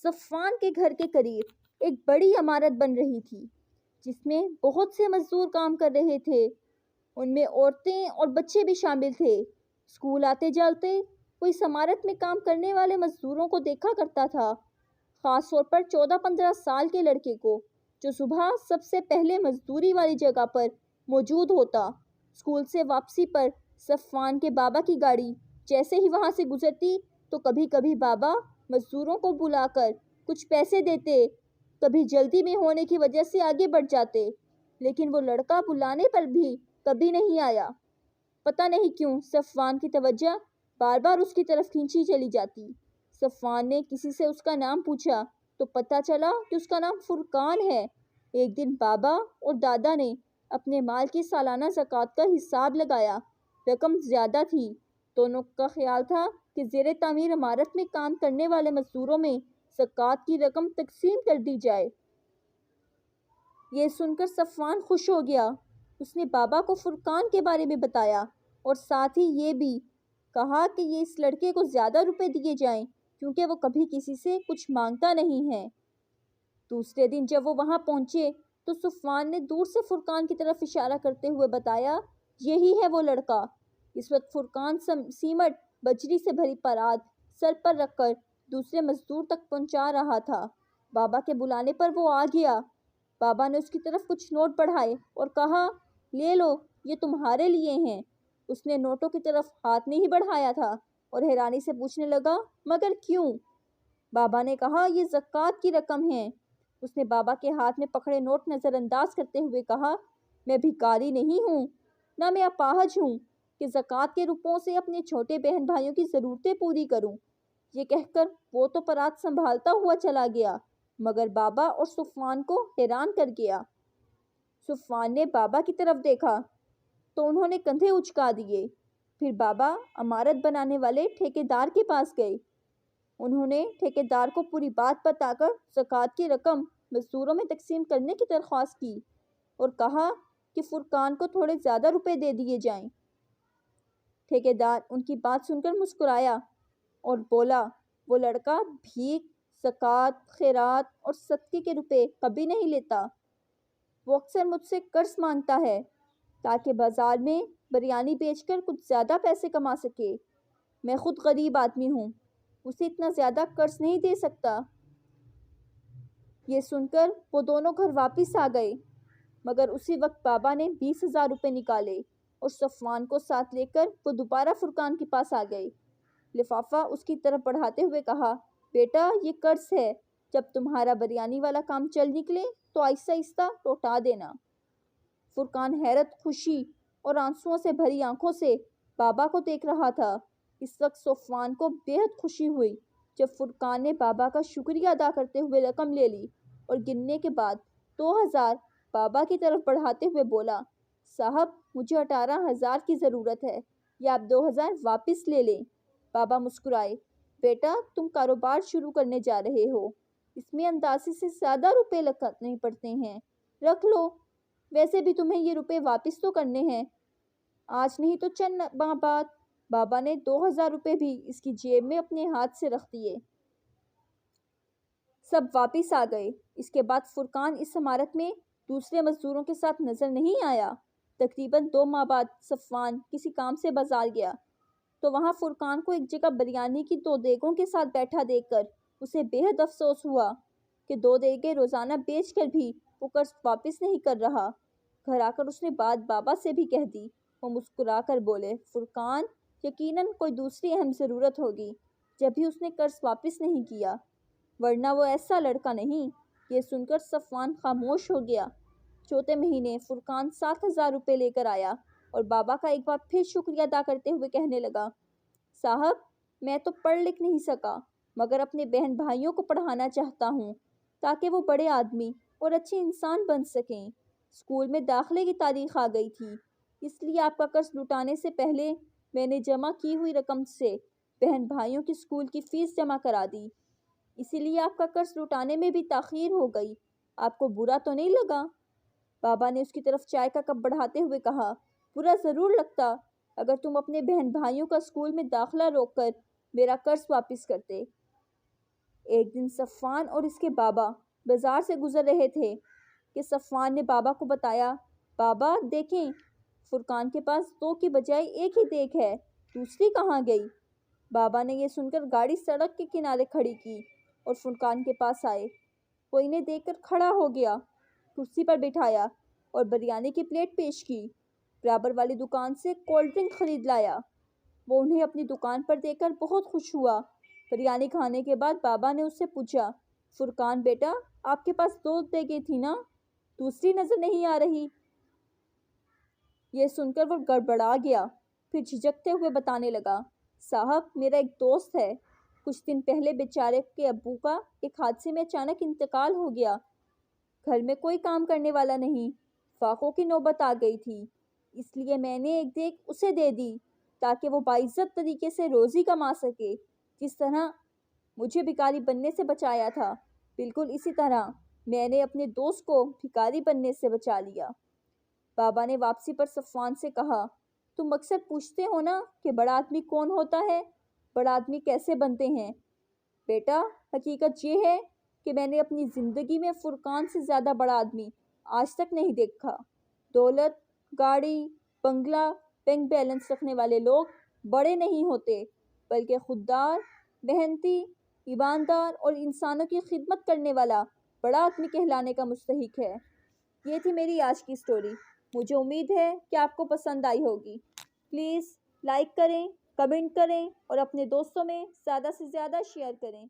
صفوان کے گھر کے قریب ایک بڑی عمارت بن رہی تھی جس میں بہت سے مزدور کام کر رہے تھے۔ ان میں عورتیں اور بچے بھی شامل تھے۔ اسکول آتے جاتے وہ اس عمارت میں کام کرنے والے مزدوروں کو دیکھا کرتا تھا، خاص طور پر 14-15 سال کے لڑکے کو جو صبح سب سے پہلے مزدوری والی جگہ پر موجود ہوتا۔ اسکول سے واپسی پر صفوان کے بابا کی گاڑی جیسے ہی وہاں سے گزرتی تو کبھی کبھی بابا مزدوروں کو بلا کر کچھ پیسے دیتے، کبھی جلدی میں ہونے کی وجہ سے آگے بڑھ جاتے، لیکن وہ لڑکا بلانے پر بھی کبھی نہیں آیا۔ پتہ نہیں کیوں صفوان کی توجہ بار بار اس کی طرف کھینچی چلی جاتی۔ صفوان نے کسی سے اس کا نام پوچھا تو پتہ چلا کہ اس کا نام فرقان ہے۔ ایک دن بابا اور دادا نے اپنے مال کی سالانہ زکوٰۃ کا حساب لگایا۔ رقم زیادہ تھی۔ دونوں کا خیال تھا کہ زیر تعمیر عمارت میں کام کرنے والے مزدوروں میں زکوٰۃ کی رقم تقسیم کر دی جائے۔ یہ سن کر صفوان خوش ہو گیا۔ اس نے بابا کو فرقان کے بارے میں بتایا اور ساتھ ہی یہ بھی کہا کہ یہ اس لڑکے کو زیادہ روپے دیے جائیں کیونکہ وہ کبھی کسی سے کچھ مانگتا نہیں ہے۔ دوسرے دن جب وہ وہاں پہنچے تو صفوان نے دور سے فرقان کی طرف اشارہ کرتے ہوئے بتایا، یہی ہے وہ لڑکا۔ اس وقت فرقان سیمٹ بجری سے بھری پراد سر پر رکھ کر دوسرے مزدور تک پہنچا رہا تھا۔ بابا کے بلانے پر وہ آ گیا۔ بابا نے اس کی طرف کچھ نوٹ بڑھائے اور کہا، لے لو، یہ تمہارے لیے ہیں۔ اس نے نوٹوں کی طرف ہاتھ نہیں بڑھایا تھا اور حیرانی سے پوچھنے لگا، مگر کیوں؟ بابا نے کہا، یہ زکوٰۃ کی رقم ہے۔ اس نے بابا کے ہاتھ میں پکڑے نوٹ نظر انداز کرتے ہوئے کہا، میں بھکاری نہیں ہوں، نہ میں اپاہج ہوں کہ زکوٰۃ کے روپوں سے اپنے چھوٹے بہن بھائیوں کی ضرورتیں پوری کروں۔ یہ کہہ کر وہ تو پراد سنبھالتا ہوا چلا گیا مگر بابا اور صفوان کو حیران کر گیا۔ صفوان نے بابا کی طرف دیکھا تو انہوں نے کندھے اچکا دیے۔ پھر بابا عمارت بنانے والے ٹھیکیدار کے پاس گئے۔ انہوں نے ٹھیکیدار کو پوری بات بتا کر زکوٰۃ کی رقم مزدوروں میں تقسیم کرنے کی درخواست کی اور کہا کہ فرقان کو تھوڑے زیادہ روپے دے دیے جائیں۔ ٹھیکیدار ان کی بات سن کر مسکرایا اور بولا، وہ لڑکا بھیک، زکوٰۃ، خیرات اور صدقے کے روپے کبھی نہیں لیتا۔ وہ اکثر مجھ سے قرض مانگتا ہے تاکہ بازار میں بریانی بیچ کر کچھ زیادہ پیسے کما سکے۔ میں خود غریب آدمی ہوں، اسے اتنا زیادہ قرض نہیں دے سکتا۔ یہ سن کر وہ دونوں گھر واپس آ گئے مگر اسی وقت بابا نے 20,000 روپے نکالے اور صفوان کو ساتھ لے کر وہ دوبارہ فرقان کے پاس آ گئے۔ لفافہ اس کی طرف بڑھاتے ہوئے کہا، بیٹا یہ قرض ہے، جب تمہارا بریانی والا کام چل نکلے تو آہستہ آہستہ لوٹا دینا۔ فرقان حیرت، خوشی اور آنسوؤں سے بھری آنکھوں سے بابا کو دیکھ رہا تھا۔ اس وقت صفوان کو بے حد خوشی ہوئی جب فرقان نے بابا کا شکریہ ادا کرتے ہوئے رقم لے لی اور گننے کے بعد 2,000 بابا کی طرف بڑھاتے ہوئے بولا، صاحب مجھے 18,000 کی ضرورت ہے، یا آپ 2,000 واپس لے لیں۔ بابا مسکرائے، بیٹا تم کاروبار شروع کرنے جا رہے ہو، اس میں اندازے سے زیادہ روپے لگانے پڑتے ہیں، رکھ لو، ویسے بھی تمہیں یہ روپے واپس تو کرنے ہیں، آج نہیں تو چند ماہ بعد۔ بابا نے 2,000 روپے بھی اس کی جیب میں اپنے ہاتھ سے رکھ دیے۔ سب واپس آ گئے۔ اس کے بعد فرقان اس عمارت میں دوسرے مزدوروں کے ساتھ نظر نہیں آیا۔ تقریباً 2 ماہ بعد صفوان کسی کام سے بازار گیا تو وہاں فرقان کو ایک جگہ بریانی کی 2 دیگوں کے ساتھ بیٹھا دیکھ کر اسے بے حد افسوس ہوا کہ 2 دیگیں روزانہ بیچ کر بھی وہ قرض واپس نہیں کر رہا۔ گھر آ کر اس نے بات بابا سے بھی کہہ دی۔ وہ مسکرا کر بولے، فرقان یقیناً کوئی دوسری اہم ضرورت ہوگی جب بھی اس نے قرض واپس نہیں کیا، ورنہ وہ ایسا لڑکا نہیں۔ یہ سن کر صفوان خاموش ہو گیا۔ چوتھے مہینے فرقان 7,000 روپے لے کر آیا اور بابا کا ایک بار پھر شکریہ ادا کرتے ہوئے کہنے لگا، صاحب میں تو پڑھ لکھ نہیں سکا مگر اپنے بہن بھائیوں کو پڑھانا چاہتا ہوں تاکہ وہ بڑے آدمی اور اچھے انسان بن سکیں۔ اسکول میں داخلے کی تاریخ آ گئی تھی، اس لیے آپ کا قرض لوٹانے سے پہلے میں نے جمع کی ہوئی رقم سے بہن بھائیوں کی اسکول کی فیس جمع کرا دی، اسی لیے آپ کا قرض لوٹانے میں بھی تاخیر ہو گئی۔ آپ کو برا تو نہیں لگا؟ بابا نے اس کی طرف چائے کا کپ بڑھاتے ہوئے کہا، برا ضرور لگتا اگر تم اپنے بہن بھائیوں کا اسکول میں داخلہ روک کر میرا قرض واپس کرتے۔ ایک دن صفوان اور اس کے بابا بازار سے گزر رہے تھے کہ صفوان نے بابا کو بتایا، بابا دیکھیں، فرقان کے پاس 2 کی بجائے 1 ہی دیگ ہے، دوسری کہاں گئی؟ بابا نے یہ سن کر گاڑی سڑک کے کنارے کھڑی کی اور فرقان کے پاس آئے۔ وہ انہیں دیکھ کر کھڑا ہو گیا، کرسی پر بٹھایا اور بریانی کی پلیٹ پیش کی۔ برابر والی دکان سے کولڈ ڈرنک خرید لایا۔ وہ انہیں اپنی دکان پر دیکھ کر بہت خوش ہوا۔ بریانی کھانے کے بعد بابا نے اس سے پوچھا، فرقان بیٹا، آپ کے پاس 2 دیگیں تھی نا، دوسری نظر نہیں آ رہی؟ یہ سن کر وہ گڑبڑا گیا، پھر جھجکتے ہوئے بتانے لگا، صاحب میرا ایک دوست ہے، کچھ دن پہلے بیچارے کے ابو کا ایک حادثے میں اچانک انتقال ہو گیا۔ گھر میں کوئی کام کرنے والا نہیں، فاقوں کی نوبت آ گئی تھی، اس لیے میں نے ایک دیگ اسے دے دی تاکہ وہ باعزت طریقے سے روزی کما سکے۔ جس طرح مجھے بھکاری بننے سے بچایا تھا، بالکل اسی طرح میں نے اپنے دوست کو بھکاری بننے سے بچا لیا۔ بابا نے واپسی پر صفوان سے کہا، تم اکثر پوچھتے ہو نا کہ بڑا آدمی کون ہوتا ہے، بڑا آدمی کیسے بنتے ہیں؟ بیٹا، حقیقت یہ ہے کہ میں نے اپنی زندگی میں فرقان سے زیادہ بڑا آدمی آج تک نہیں دیکھا۔ دولت، گاڑی، بنگلہ، بینک بیلنس رکھنے والے لوگ بڑے نہیں ہوتے، بلکہ خوددار، محنتی، ایماندار اور انسانوں کی خدمت کرنے والا بڑا آدمی کہلانے کا مستحق ہے۔ یہ تھی میری آج کی سٹوری۔ مجھے امید ہے کہ آپ کو پسند آئی ہوگی۔ پلیز لائک کریں، کمنٹ کریں اور اپنے دوستوں میں زیادہ سے زیادہ شیئر کریں۔